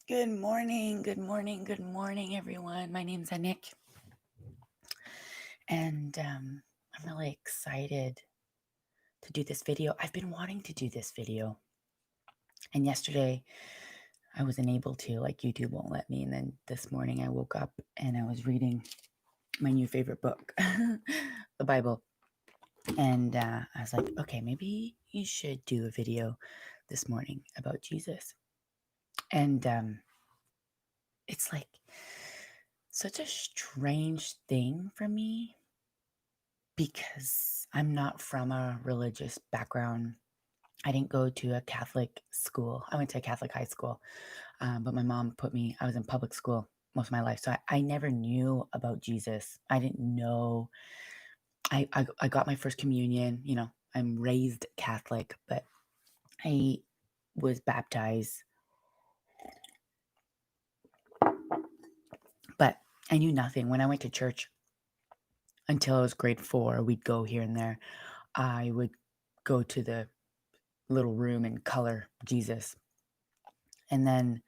Good morning, good morning, good morning, everyone. My name's Anik, and I'm really excited to do this video. I've been wanting to do this video, and yesterday I wasn't able to, like YouTube won't let me. And then this morning I woke up and I was reading my new favorite book, the Bible, and I was like, okay, maybe you should do a video this morning about Jesus. And it's like such a strange thing for me because I'm not from a religious background. I didn't go to a Catholic school. I went to a Catholic high school, but my mom I was in public school most of my life. So I never knew about Jesus. I didn't know. I got my first communion. I'm raised Catholic, but I was baptized. But I knew nothing. When I went to church until I was grade 4, we'd go here and there. I would go to the little room and color Jesus. And then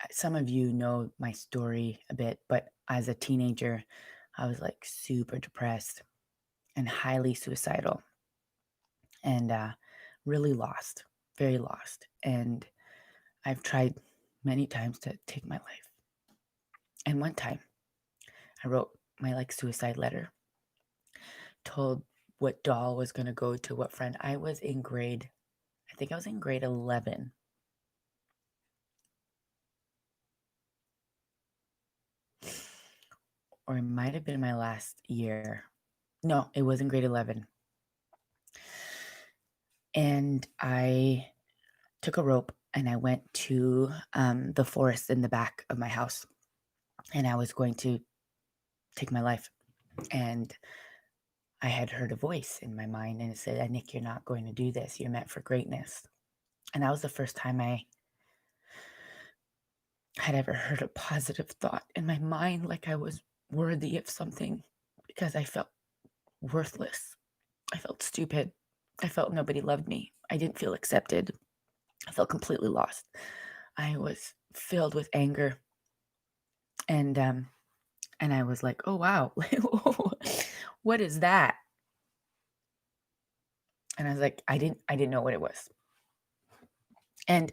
some of you know my story a bit, but as a teenager, I was like super depressed and highly suicidal and really lost, very lost. And I've tried many times to take my life. And one time I wrote my suicide letter, told what doll was going to go to what friend. I think I was in grade 11. Or it might have been my last year. No, it was in grade 11. And I took a rope and I went to the forest in the back of my house. And I was going to take my life. And I had heard a voice in my mind and it said, Nick, you're not going to do this. You're meant for greatness. And that was the first time I had ever heard a positive thought in my mind, like I was worthy of something, because I felt worthless. I felt stupid. I felt nobody loved me. I didn't feel accepted. I felt completely lost. I was filled with anger. And I was like, oh wow, what is that? And I was like, I didn't know what it was. And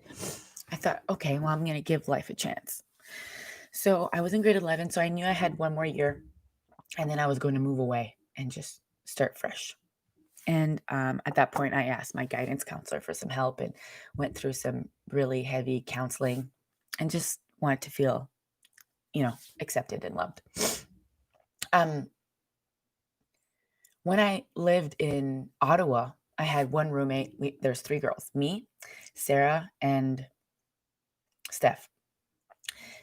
I thought, okay, well, I'm gonna give life a chance. So I was in grade 11, so I knew I had one more year, and then I was going to move away and just start fresh. And at that point, I asked my guidance counselor for some help and went through some really heavy counseling and just wanted to feel, accepted and loved. When I lived in Ottawa, I had one roommate. There's 3 girls, me, Sarah, and Steph.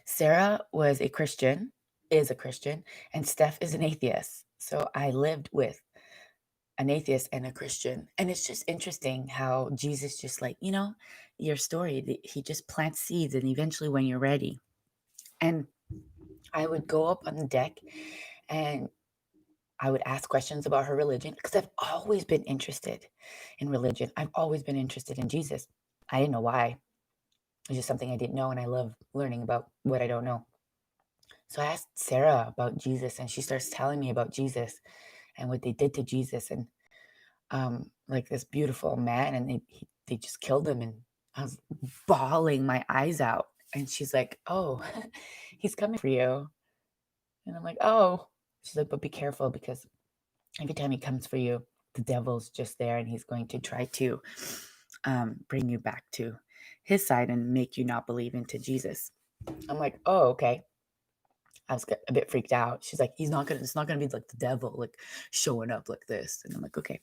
Sarah is a Christian, and Steph is an atheist. So I lived with an atheist and a Christian. And it's just interesting how Jesus just your story, he just plants seeds and eventually when you're ready. And I would go up on the deck and I would ask questions about her religion because I've always been interested in religion. I've always been interested in Jesus. I didn't know why. It's just something I didn't know, and I love learning about what I don't know. So I asked Sarah about Jesus, and she starts telling me about Jesus and what they did to Jesus, and like this beautiful man, and they just killed him, and I was bawling my eyes out. And she's like, "Oh, he's coming for you," and I'm like, "Oh." She's like, "But be careful because every time he comes for you, the devil's just there, and he's going to try to bring you back to his side and make you not believe into Jesus." I'm like, "Oh, okay." I was a bit freaked out. She's like, it's not gonna be like the devil, like showing up like this. And I'm like, okay.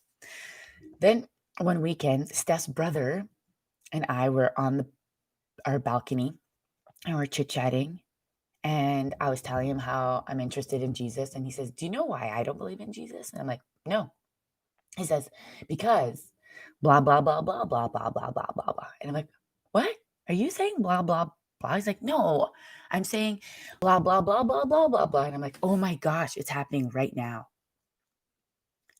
Then one weekend, Steph's brother and I were on our balcony and we're chit-chatting. And I was telling him how I'm interested in Jesus. And he says, "Do you know why I don't believe in Jesus?" And I'm like, "No." He says, "Because blah, blah, blah, blah, blah, blah, blah, blah, blah, blah." And I'm like, "What? Are you saying blah, blah, blah?" He's like, "No, I'm saying blah, blah, blah, blah, blah, blah, blah." And I'm like, "Oh my gosh, it's happening right now."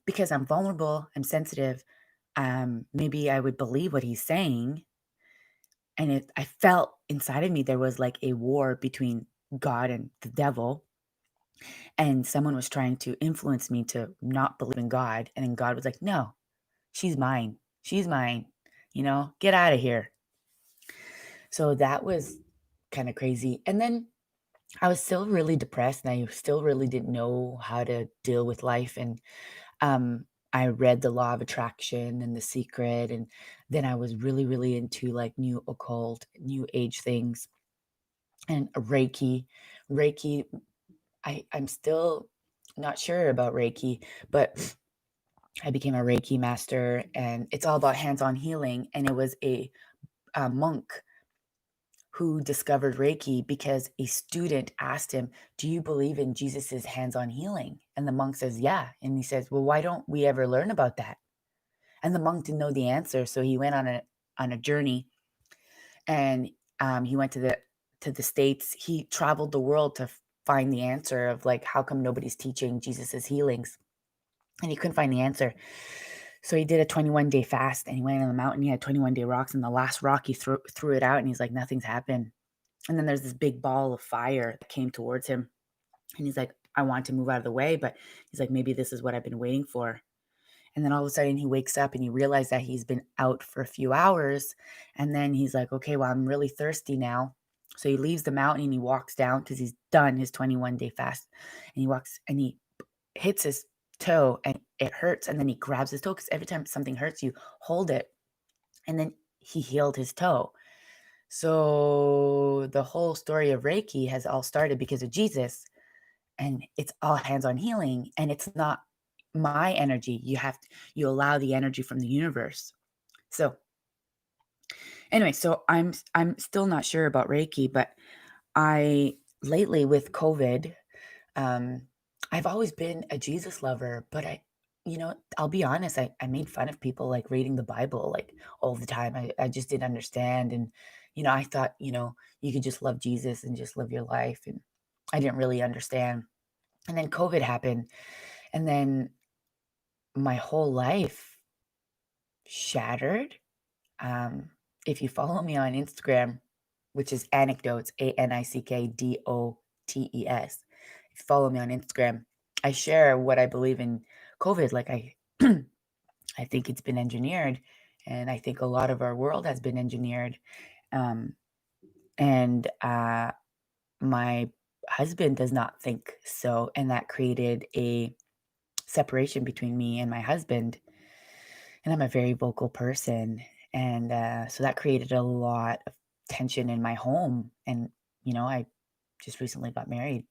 Because I'm vulnerable, I'm sensitive. Maybe I would believe what he's saying. And I felt inside of me there was like a war between God and the devil, and someone was trying to influence me to not believe in God. And then God was like, no, she's mine. She's mine. Get out of here. So that was kind of crazy. And then I was still really depressed, and I still really didn't know how to deal with life. And I read the law of attraction and The Secret. And then I was really, really into like new occult, new age things, and Reiki. Reiki, I'm still not sure about Reiki, but I became a Reiki master, and it's all about hands-on healing. And it was a monk who discovered Reiki because a student asked him, "Do you believe in Jesus's hands-on healing?" And the monk says, "Yeah." And he says, "Well, why don't we ever learn about that?" And the monk didn't know the answer, so he went on a journey, and he went to the States. He traveled the world to find the answer of like, how come nobody's teaching Jesus's healings? And he couldn't find the answer. So he did a 21-day fast, and he went on the mountain. He had 21-day rocks, and the last rock he threw it out, and he's like, nothing's happened. And then there's this big ball of fire that came towards him, and he's like, I want to move out of the way, but he's like, maybe this is what I've been waiting for. And then all of a sudden he wakes up and he realized that he's been out for a few hours. And then he's like, okay, well, I'm really thirsty now. So he leaves the mountain and he walks down because he's done his 21-day fast. And he walks and he hits his toe and it hurts. And then he grabs his toe, because every time something hurts, you hold it. And then he healed his toe. So the whole story of Reiki has all started because of Jesus. And it's all hands-on healing. And it's not my energy. You allow the energy from the universe. So anyway, so I'm still not sure about Reiki, but I lately with COVID, um, I've always been a Jesus lover, but I'll be honest, I made fun of people like reading the Bible like all the time. I just didn't understand. And, I thought, you could just love Jesus and just live your life. And I didn't really understand. And then COVID happened. And then my whole life shattered. If you follow me on Instagram, which is Anecdotes, ANICKDOTES, if you follow me on Instagram, I share what I believe in COVID. Like I think it's been engineered, and I think a lot of our world has been engineered. And my husband does not think so, and that created a separation between me and my husband. And I'm a very vocal person. And so that created a lot of tension in my home. And, I just recently got married.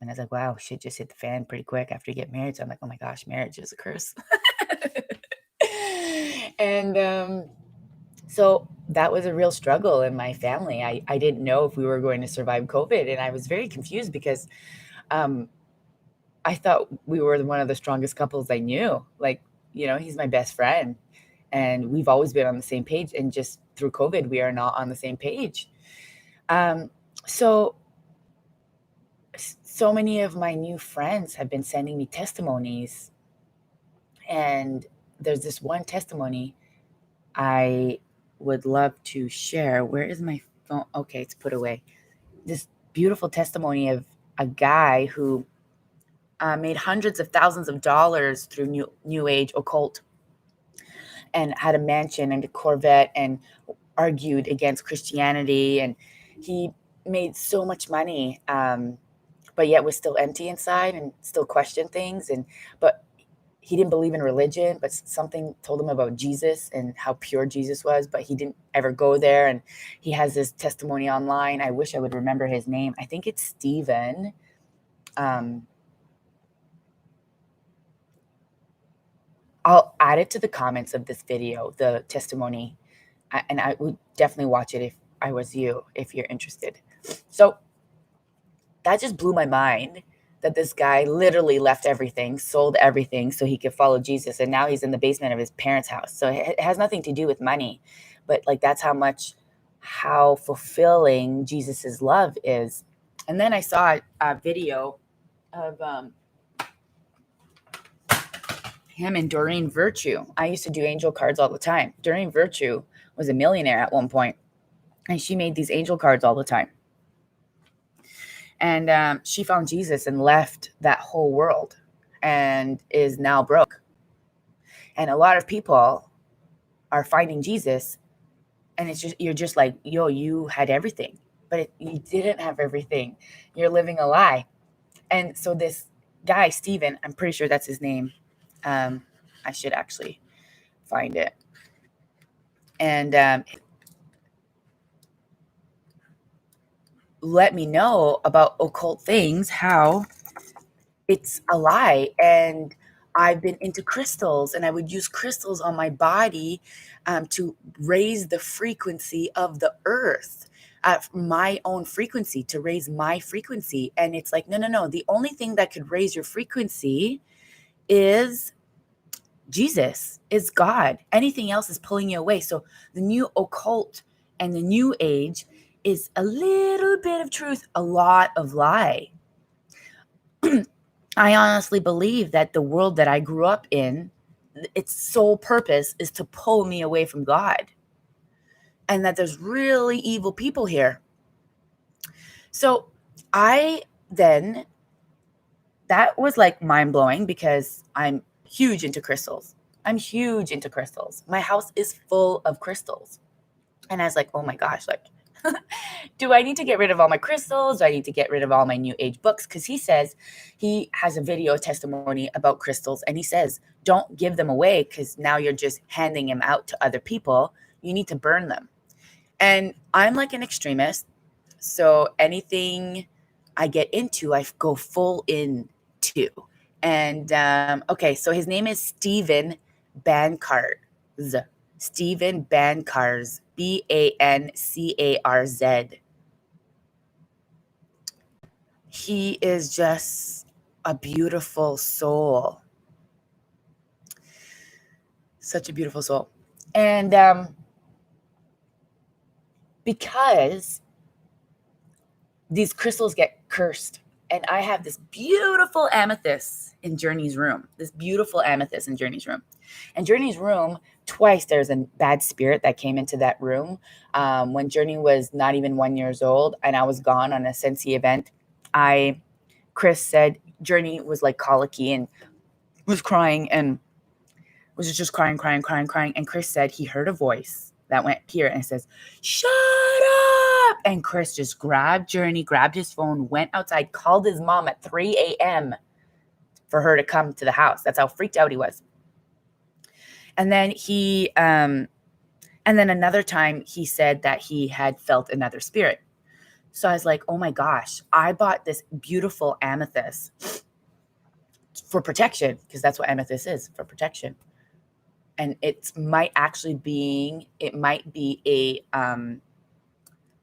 And I was like, wow, shit just hit the fan pretty quick after you get married. So I'm like, oh my gosh, marriage is a curse. And so that was a real struggle in my family. I didn't know if we were going to survive COVID. And I was very confused because I thought we were one of the strongest couples I knew. Like, he's my best friend. And we've always been on the same page. And just through COVID, we are not on the same page. So many of my new friends have been sending me testimonies. And there's this one testimony I would love to share. Where is my phone? Okay, it's put away. This beautiful testimony of a guy who made hundreds of thousands of dollars through new age occult, and had a mansion and a Corvette, and argued against Christianity. And he made so much money, but yet was still empty inside and still questioned things. But he didn't believe in religion, but something told him about Jesus and how pure Jesus was, but he didn't ever go there. And he has this testimony online. I wish I would remember his name. I think it's Steven. I'll add it to the comments of this video, the testimony, and I would definitely watch it if I was you, if you're interested. So that just blew my mind, that this guy literally left everything, sold everything so he could follow Jesus. And now he's in the basement of his parents' house. So it has nothing to do with money, but like, that's how fulfilling Jesus's love is. And then I saw a video of him and Doreen Virtue. I used to do angel cards all the time. Doreen Virtue was a millionaire at one point. and she made these angel cards all the time. And she found Jesus and left that whole world and is now broke. And a lot of people are finding Jesus, and it's just, you're just like, yo, you had everything, but you didn't have everything. You're living a lie. And so this guy, Stephen, I'm pretty sure that's his name. I should actually find it. And let me know about occult things, how it's a lie. And I've been into crystals, and I would use crystals on my body to raise the frequency of the earth, my own frequency, to raise my frequency. And it's like, no. The only thing that could raise your frequency is Jesus, is God. Anything else is pulling you away. So the new occult and the new age is a little bit of truth, a lot of lie. I honestly believe that the world that I grew up in, its sole purpose is to pull me away from God, and that there's really evil people here. So that was like mind-blowing, because I'm huge into crystals. My house is full of crystals. And I was like, oh my gosh, like, do I need to get rid of all my crystals? Do I need to get rid of all my new age books? Because he says, he has a video testimony about crystals, and he says, don't give them away, because now you're just handing them out to other people. You need to burn them. And I'm like an extremist. So anything I get into, I go full into. And okay, so his name is Stephen Bancarz. Stephen Bancarz, Bancarz. He is just a beautiful soul. Such a beautiful soul. And because these crystals get cursed, and I have this beautiful amethyst in Journey's room. And Journey's room, twice there's a bad spirit that came into that room. When Journey was not even 1 year old, and I was gone on a Sensi event, Chris said Journey was like colicky and was crying, and was just crying. And Chris said he heard a voice that went here and says, shut up. And Chris just grabbed Journey, grabbed his phone, went outside, called his mom at 3 a.m. for her to come to the house. That's how freaked out he was. And then another time he said that he had felt another spirit. So I was like, oh my gosh, I bought this beautiful amethyst for protection, because that's what amethyst is, for protection. And it might be a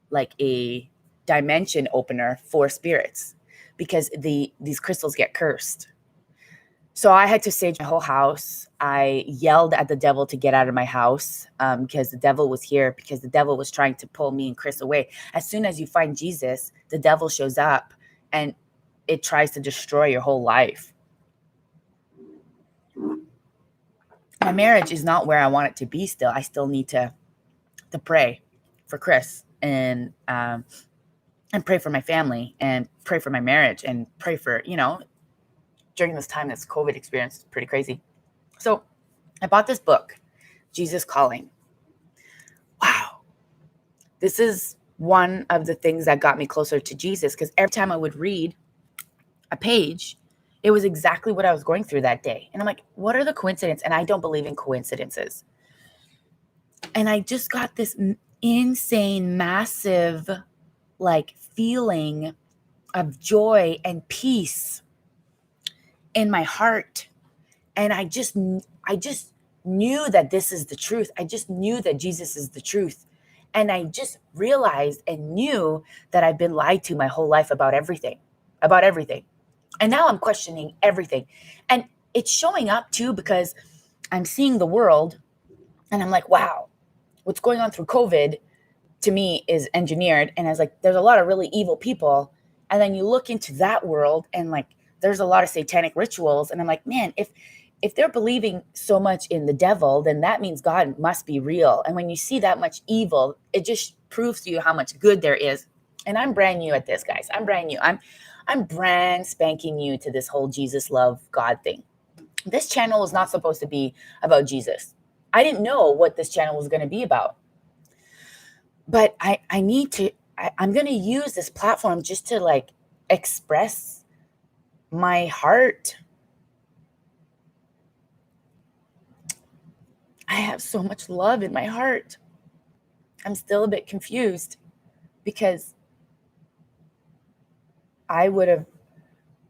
like a dimension opener for spirits, because these crystals get cursed. So I had to sage my whole house. I yelled at the devil to get out of my house, because the devil was here, because the devil was trying to pull me and Chris away. As soon as you find Jesus, the devil shows up and it tries to destroy your whole life. My marriage is not where I want it to be still. I still need to pray for Chris, and pray for my family, and pray for my marriage, and pray for, during this time, this COVID experience is pretty crazy. So I bought this book, Jesus Calling. Wow. This is one of the things that got me closer to Jesus, because every time I would read a page, it was exactly what I was going through that day. And I'm like, what are the coincidences? And I don't believe in coincidences. And I just got this insane, massive, like, feeling of joy and peace in my heart. And I just knew that this is the truth. I just knew that Jesus is the truth. And I just realized and knew that I've been lied to my whole life about everything. And now I'm questioning everything. And it's showing up too, because I'm seeing the world and I'm like, wow, what's going on through COVID to me is engineered. And I was like, there's a lot of really evil people. And then you look into that world and like, there's a lot of satanic rituals. And I'm like, man, if they're believing so much in the devil, then that means God must be real. And when you see that much evil, it just proves to you how much good there is. And I'm brand new at this, guys. I'm brand new. I'm brand spanking new to this whole Jesus love God thing. This channel was not supposed to be about Jesus. I didn't know what this channel was going to be about. But I'm going to use this platform just to like express my heart. I have so much love in my heart. I'm still a bit confused because I would have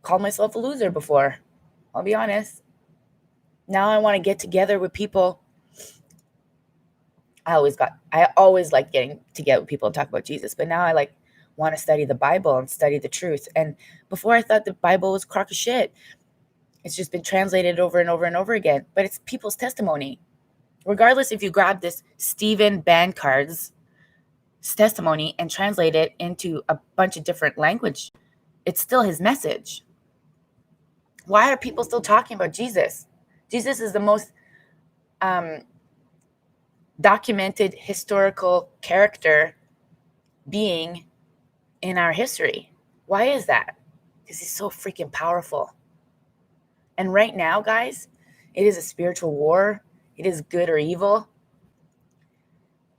called myself a loser before. I'll be honest. Now I want to get together with people. I always like getting together with people and talk about Jesus, but now I want to study the Bible and study the truth. And before I thought the Bible was a crock of shit. It's just been translated over and over and over again, but it's people's testimony. Regardless if you grab this Stephen Bancard's testimony and translate it into a bunch of different language, it's still his message. Why are people still talking about Jesus? Jesus is the most documented historical character being in our history. Why is that? Because he's so freaking powerful. And right now, guys, it is a spiritual war. It is good or evil.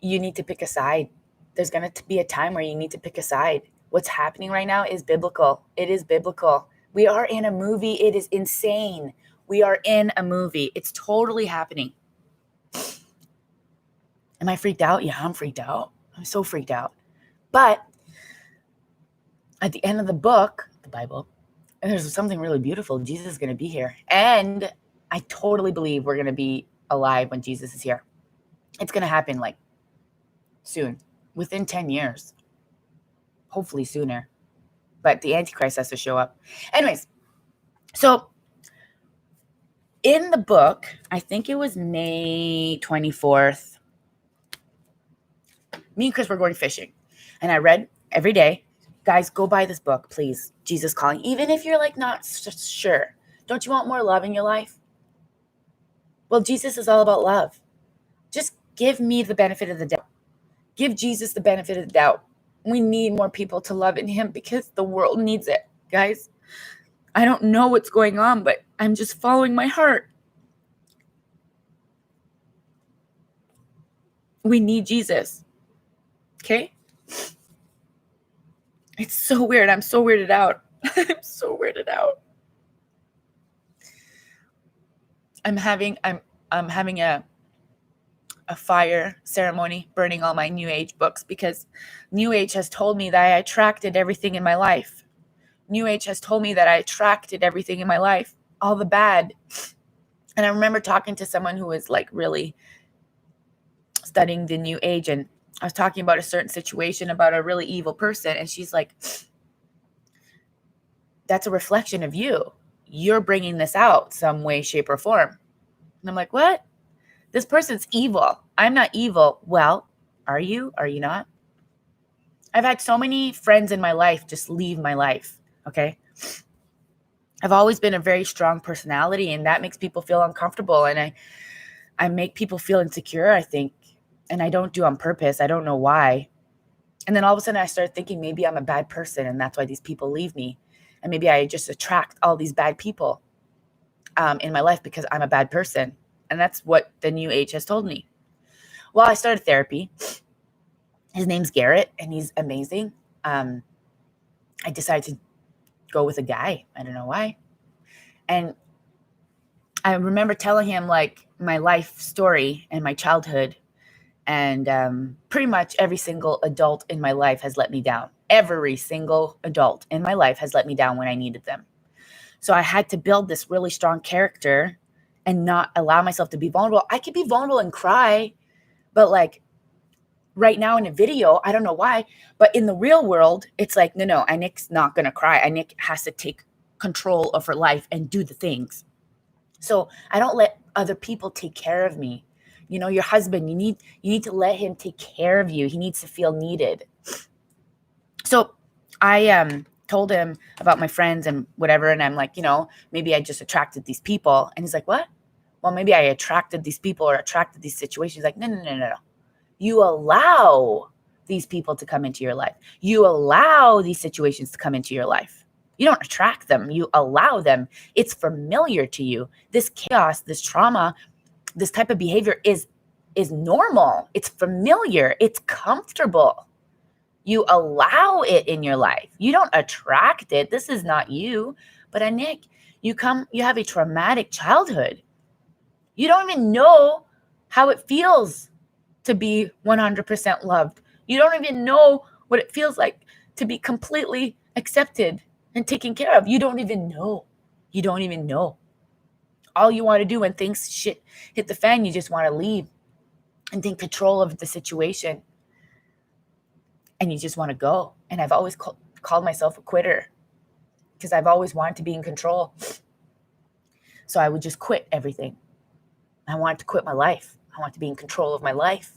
You need to pick a side. There's going to be a time where you need to pick a side. What's happening right now is biblical. It is biblical. We are in a movie. It is insane. We are in a movie. It's totally happening. Am I freaked out? Yeah, I'm freaked out. I'm so freaked out. But at the end of the book, the Bible, there's something really beautiful. Jesus is going to be here. And I totally believe we're going to be alive when Jesus is here. It's going to happen like soon, within 10 years, hopefully sooner. But the Antichrist has to show up. Anyways, so in the book, I think it was May 24th, me and Chris were going fishing. And I read every day, guys, go buy this book, please. Jesus Calling. Even if you're like not sure. Don't you want more love in your life? Well, Jesus is all about love. Just give me the benefit of the doubt. Give Jesus the benefit of the doubt. We need more people to love in him because the world needs it, guys. I don't know what's going on, but I'm just following my heart. We need Jesus. Okay? It's so weird. I'm so weirded out. I'm so weirded out. I'm having a fire ceremony, burning all my New Age books because New Age has told me that I attracted everything in my life. New Age has told me that I attracted everything in my life, all the bad. And I remember talking to someone who was like really studying the New Age, and I was talking about a certain situation about a really evil person, and she's like, that's a reflection of you. You're bringing this out some way, shape, or form. And I'm like, what? This person's evil. I'm not evil. Well, are you? Are you not? I've had so many friends in my life just leave my life, okay? I've always been a very strong personality, and that makes people feel uncomfortable, and I make people feel insecure, I think, and I don't do on purpose. I don't know why. And then all of a sudden I started thinking maybe I'm a bad person, and that's why these people leave me. And maybe I just attract all these bad people in my life because I'm a bad person. And that's what the New Age has told me. Well, I started therapy. His name's Garrett, and he's amazing. I decided to go with a guy. I don't know why. And I remember telling him like my life story and my childhood. And pretty much every single adult in my life has let me down. Every single adult in my life has let me down when I needed them. So I had to build this really strong character and not allow myself to be vulnerable. I could be vulnerable and cry, but like right now in a video, I don't know why, but in the real world, it's like, no, Nick's not going to cry. Nick has to take control of her life and do the things. So I don't let other people take care of me. You know, your husband, you need to let him take care of you. He needs to feel needed. So I told him about my friends and whatever. And I'm like, maybe I just attracted these people. And he's like, what? well, maybe I attracted these people or attracted these situations. Like, no. You allow these people to come into your life. You allow these situations to come into your life. You don't attract them. You allow them. It's familiar to you. This chaos, this trauma, this type of behavior is normal. It's familiar. It's comfortable. You allow it in your life. You don't attract it. This is not you. But Nick, you have a traumatic childhood. You don't even know how it feels to be 100% loved. You don't even know what it feels like to be completely accepted and taken care of. You don't even know. You don't even know. All you want to do when things hit the fan, you just want to leave and take control of the situation. And you just want to go. And I've always called myself a quitter because I've always wanted to be in control. So I would just quit everything. I wanted to quit my life. I want to be in control of my life.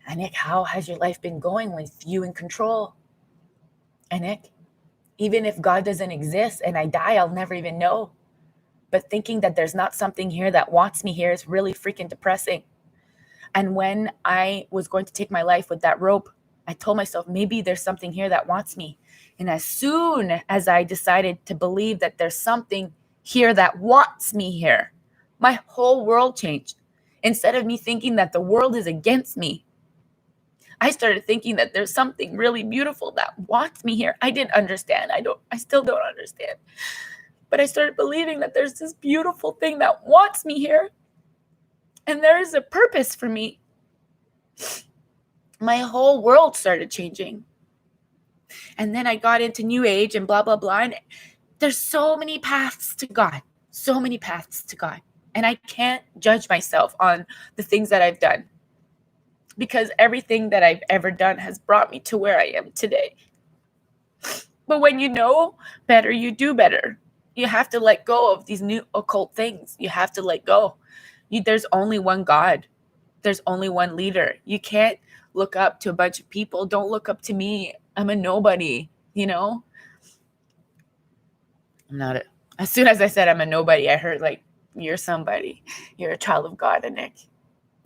And Nick, how has your life been going with you in control? And Nick, even if God doesn't exist and I die, I'll never even know. But thinking that there's not something here that wants me here is really freaking depressing. And when I was going to take my life with that rope, I told myself, maybe there's something here that wants me. And as soon as I decided to believe that there's something here that wants me here, my whole world changed. Instead of me thinking that the world is against me, I started thinking that there's something really beautiful that wants me here. I didn't understand. I still don't understand. But I started believing that there's this beautiful thing that wants me here. And there is a purpose for me. My whole world started changing. And then I got into New Age and blah, blah, blah. And there's so many paths to God. So many paths to God. And I can't judge myself on the things that I've done. Because everything that I've ever done has brought me to where I am today. But when you know better, you do better. You have to let go of these new occult things. You have to let go. There's only one God. There's only one leader. You can't look up to a bunch of people. Don't look up to me. I'm a nobody, I'm not as soon as I said I'm a nobody, I heard like, you're somebody. You're a child of God, Nick.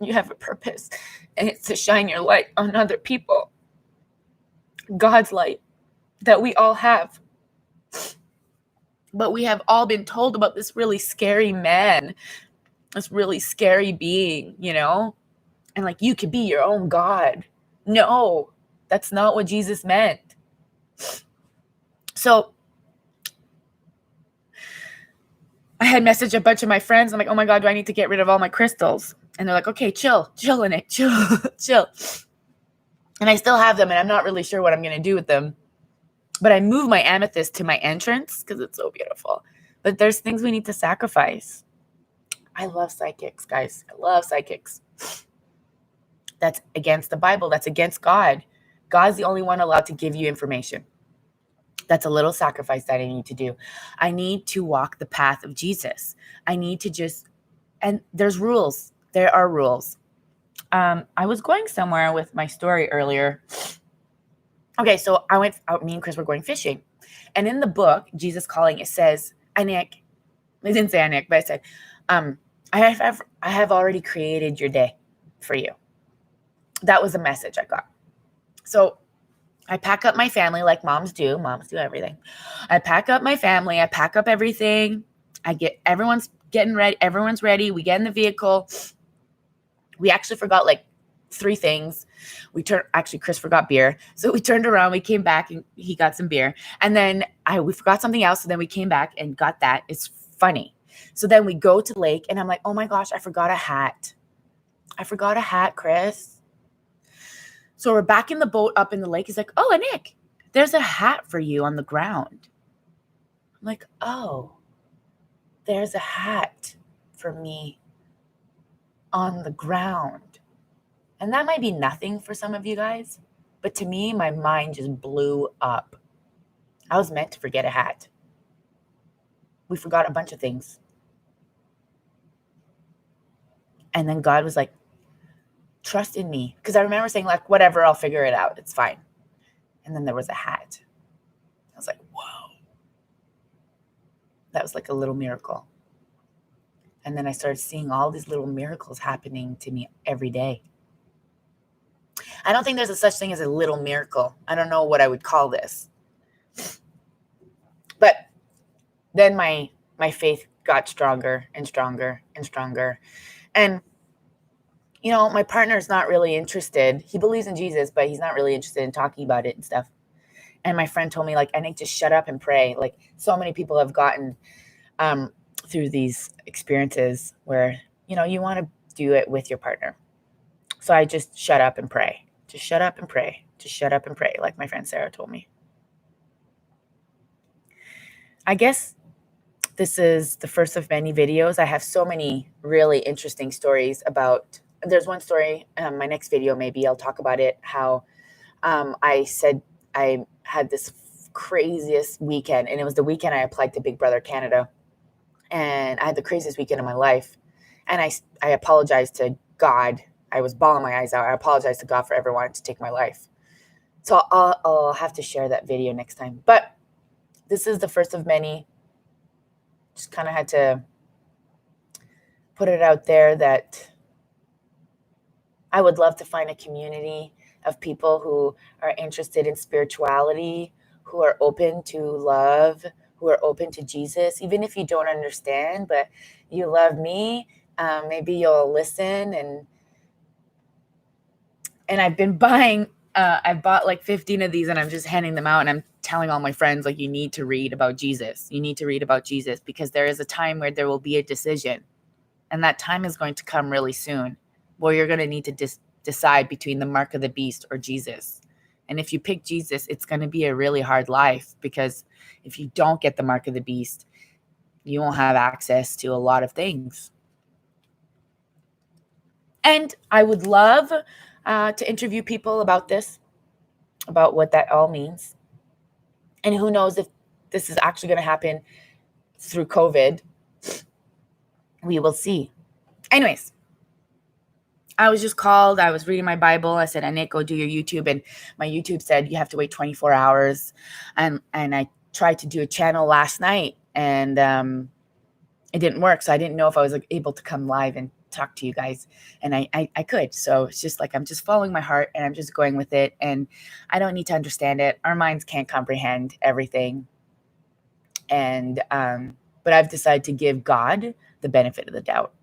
You have a purpose, and it's to shine your light on other people. God's light that we all have. But we have all been told about this really scary man, this really scary being, and like, you could be your own God. No, that's not what Jesus meant. So I had messaged a bunch of my friends. I'm like, oh my God, do I need to get rid of all my crystals? And they're like, okay, chill, Nick, chill. And I still have them, and I'm not really sure what I'm going to do with them. But I moved my amethyst to my entrance because it's so beautiful. But there's things we need to sacrifice. I love psychics, guys. I love psychics. That's against the Bible. That's against God. God's the only one allowed to give you information. That's a little sacrifice that I need to do. I need to walk the path of Jesus. I need to and there's rules. There are rules. I was going somewhere with my story earlier. Okay, so me and Chris were going fishing. And in the book, Jesus Calling, it says, Anik, it didn't say Anik, but it said, I have already created your day for you. That was a message I got. So I pack up my family like moms do. Moms do everything. I pack up my family. I pack up everything. Everyone's getting ready. Everyone's ready. We get in the vehicle. We actually forgot like 3 things. Chris forgot beer. So we turned around, we came back and he got some beer. And then we forgot something else. So then we came back and got that. It's funny. So then we go to the lake and I'm like, oh my gosh, I forgot a hat. Chris. So we're back in the boat up in the lake. He's like, oh, Nick, there's a hat for you on the ground. I'm like, oh, there's a hat for me on the ground. And that might be nothing for some of you guys, but to me, my mind just blew up. I was meant to forget a hat. We forgot a bunch of things. And then God was like, trust in me. Because I remember saying like, whatever, I'll figure it out. It's fine. And then there was a hat. I was like, whoa. That was like a little miracle. And then I started seeing all these little miracles happening to me every day. I don't think there's a such thing as a little miracle. I don't know what I would call this. But then my faith got stronger and stronger and stronger. And, you know, my partner is not really interested. He believes in Jesus, but he's not really interested in talking about it and stuff. And my friend told me, like, I need to shut up and pray. Like, so many people have gotten through these experiences where, you know, you want to do it with your partner. So I just shut up and pray. Just shut up and pray. Just shut up and pray, like my friend Sarah told me. I guess this is the first of many videos. I have so many really interesting stories about, there's one story, my next video maybe I'll talk about it, how I said I had this craziest weekend, and it was the weekend I applied to Big Brother Canada, and I had the craziest weekend of my life, and I apologized to God. I was bawling my eyes out. I apologized to God for ever wanting to take my life. So I'll have to share that video next time. But this is the first of many. Just kind of had to put it out there that I would love to find a community of people who are interested in spirituality, who are open to love, who are open to Jesus, even if you don't understand, but you love me. Maybe you'll listen. And I've been buying, I bought like 15 of these, and I'm just handing them out, and I'm telling all my friends, like, you need to read about Jesus. You need to read about Jesus, because there is a time where there will be a decision, and that time is going to come really soon, where you're going to need to decide between the mark of the beast or Jesus. And if you pick Jesus, it's going to be a really hard life, because if you don't get the mark of the beast, you won't have access to a lot of things. And I would love to interview people about this, about what that all means. And who knows if this is actually going to happen through COVID. We will see. Anyways, I was just called. I was reading my Bible. I said, Annette, go do your YouTube. And my YouTube said you have to wait 24 hours. And I tried to do a channel last night, and it didn't work. So I didn't know if I was able to come live and talk to you guys. And I could. So it's just like, I'm just following my heart, and I'm just going with it. And I don't need to understand it. Our minds can't comprehend everything. And but I've decided to give God the benefit of the doubt.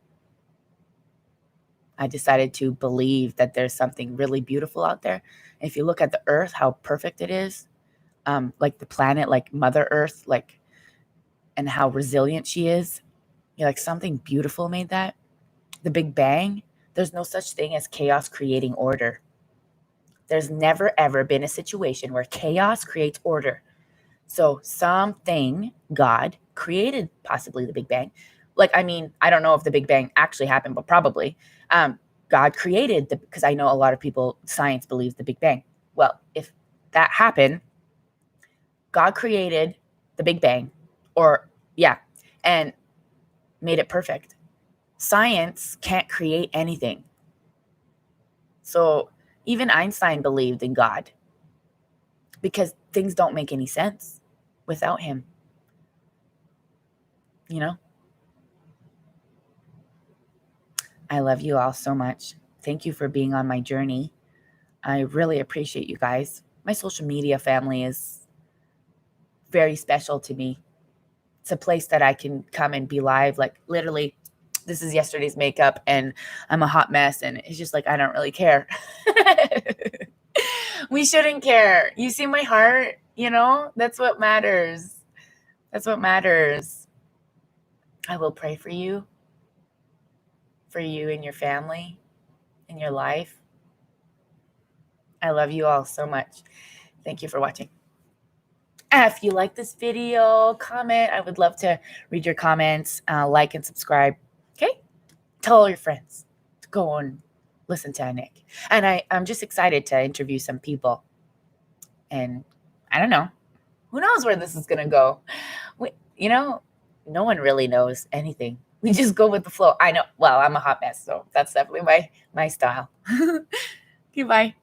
I decided to believe that there's something really beautiful out there. And if you look at the earth, how perfect it is, like the planet, like Mother Earth, like, and how resilient she is. You're like, something beautiful made that. The Big Bang, there's no such thing as chaos creating order. There's never, ever been a situation where chaos creates order. So something, God, created possibly the Big Bang. Like, I mean, I don't know if the Big Bang actually happened, but probably. God created because I know a lot of people, science believes the Big Bang. Well, if that happened, God created the Big Bang, and made it perfect. Science can't create anything. So even Einstein believed in God, because things don't make any sense without him. You know? I love you all so much. Thank you for being on my journey. I really appreciate you guys. My social media family is very special to me. It's a place that I can come and be live. Like, literally, this is yesterday's makeup, and I'm a hot mess, and it's just like, I don't really care. We shouldn't care. You see my heart, you know? That's what matters. That's what matters. I will pray for you and your family, in your life. I love you all so much. Thank you for watching. If you like this video, comment. I would love to read your comments. Like and subscribe. Okay? Tell all your friends to go and listen to Nick. And I'm just excited to interview some people. And I don't know. Who knows where this is going to go? No one really knows anything. We just go with the flow. I know. Well, I'm a hot mess, so that's definitely my style. Goodbye.